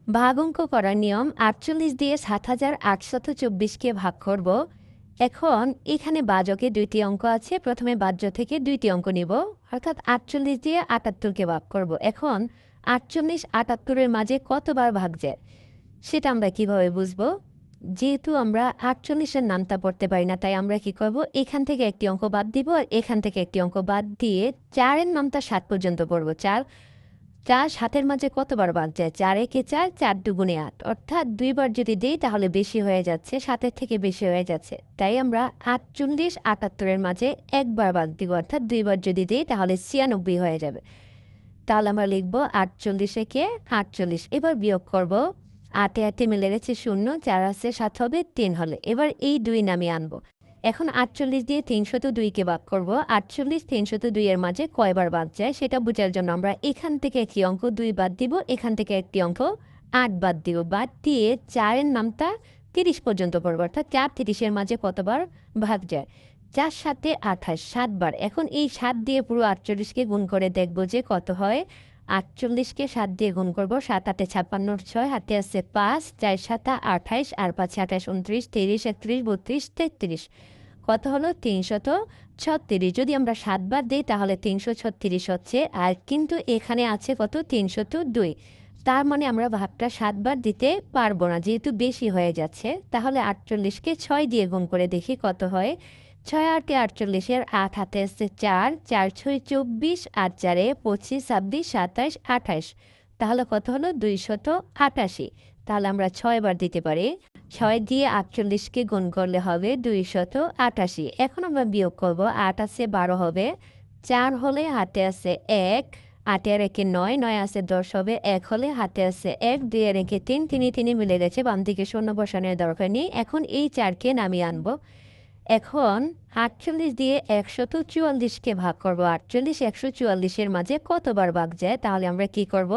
ভাগ অঙ্ক করার নিয়ম ৪৮ দিয়ে ৭,৮২৪কে ভাগ করব। এখন এখানে বাজকে দুইটি অঙ্ক আছে, প্রথমে বাহ্য থেকে দুইটি অঙ্ক নিব, অর্থাৎ ৪৮ দিয়ে ৭৮কে ভাগ করব। এখন ৪৮ ৭৮-এর মাঝে কতবার ভাগ যায় সেটা আমরা কিভাবে বুঝবো? যেহেতু আমরা ৪৮-এর নামটা পড়তে পারি না, তাই আমরা কি করব, এখান থেকে একটি অঙ্ক বাদ দিব আর এখান থেকে একটি অঙ্ক বাদ দিয়ে ৪-এর নামটা ৭ পর্যন্ত পড়ব। ৪ ৭-এর মাঝে কতবার ভাগ যায়? ৪ একে ৪, ৪ দুগুণে ৮, অর্থাৎ দুইবার যদি দিই তাহলে বেশি হয়ে যাচ্ছে, ৭-এর থেকে বেশি হয়ে যাচ্ছে। তাই আমরা ৪৮ ৭৮-এর মাঝে একবার ভাগ দিব, অর্থাৎ দুইবার যদি দিই তাহলে ৯৬ হয়ে যাবে। তাহলে আমরা লিখব ৪৮ একে ৪৮। এবার বিয়োগ করব। ৮-এ ৮-এ মিলে গেছে ০, ৪ আছে ৭ হবে ৩ হলে। এবার এই ২ নামিয়ে আনবো। এখন ৪৮ দিয়ে ৩০২কে ভাগ করব। ৪৮ ৩০২-এর মাঝে কয়বার বাদ যায় সেটা বোঝার জন্য আমরা এখান থেকে একটি অঙ্ক ২ বাদ দিব, এখান থেকে একটি অঙ্ক ৮ বাদ দিব। বাদ দিয়ে ৪-এর নামটা ৩০ পর্যন্ত পড়ব, অর্থাৎ ৪ ৩০-এর মাঝে কতবার ভাগ যায়? ৪ ৭-এ ২৮, ৭ বার। এখন এই ৭ দিয়ে পুরো ৪৮কে গুণ করে দেখব যে কত হয়। ৪৮কে ৭ দিয়ে গুণ করব। ৭ ৮-এ ৫৬, ৬ হাতে আছে ৫, ৪ ৭-আ ২৮, আর ৫-এ ২৮, ২৯, ৩০, ৩১, ৩২, ৩৩। কত হলো? ৩৩৬। যদি আমরা ৭ বার দিই তাহলে ৩৩৬ হচ্ছে, আর কিন্তু এখানে আছে কত? ৩০২। তার মানে আমরা ভাগটা ৭ বার দিতে পারবো না, যেহেতু বেশি হয়ে যাচ্ছে। তাহলে ৪৮কে ৬ দিয়ে গুণ করে দেখি কত হয়। ৬ ৮-এ ৪৮, ৮ হাতে আসছে ৪, ৪ ৬ ২৪, ৮ ৪-এ ২৫, ২৬, ২৭, ২৮। তাহলে কত হলো? ২৮৮। তাহলে আমরা ৬ বার দিতে পারি। ৬ দিয়ে ৪৮কে গুণ করলে হবে ২৮৮। এখন আমরা বিয়োগ করব। ৮ আছে ১২ হবে, ৪ হলে হাতে আছে ১, ৮ আর ১-এ ৯, ৯ আছে ১০ হবে, ১ হলে হাতে আছে ১, ২ আর ১-এ ৩, ৩ মিলে গেছে, বাম দিকে শূন্য বসানোর দরকার নেই। এখন এই ৪কে নামিয়ে আনবো। এখন ৪৮ দিয়ে ১৪৪কে ভাগ করব। ৪৮ ১৪৪-এর মাঝে কতবার ভাগ যায়? তাহলে আমরা কি করব?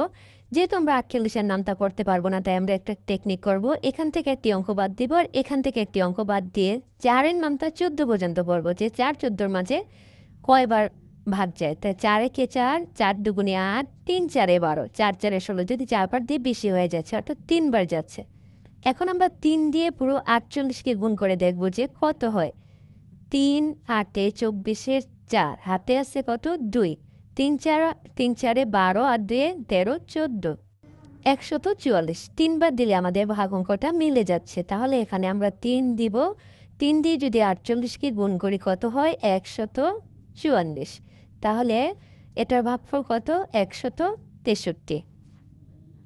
যেহেতু আমরা ৪৮-এর নামটা করতে পারবো না, তাই আমরা একটা টেকনিক করব। এখান থেকে একটি অঙ্ক বাদ দিব আর এখান থেকে একটি অঙ্ক বাদ দিয়ে ৪-এর নামটা ১৪ পর্যন্ত পড়ব, যে ৪ ১৪-র মাঝে কয়বার ভাগ যায়। তাই ৪ একে ৪, ৪ দুগুণে ৮, ৩ ৪-এ ১২, ৪ ৪-এ ১৬। যদি ৪ বার দিয়ে বেশি হয়ে যাচ্ছে, অর্থাৎ ৩ বার যাচ্ছে। এখন আমরা ৩ দিয়ে পুরো ৪৮কে গুণ করে দেখব যে কত হয়। ৩ ৮-এ ২৪-এর ৪, হাতে আছে কত? ২। ৩ ৪, ৩ ৪-এ ১২, আর ২-এ ১৩, ১৪, ১৪৪। ৩ বার দিলে আমাদের ভাগ অঙ্কটা মিলে যাচ্ছে। তাহলে এখানে আমরা ৩ দিব। ৩ দিয়ে যদি ৪৮কে গুণ করি কত হয়? ১৪৪। তাহলে এটার ভাগফল কত? ১৬৩।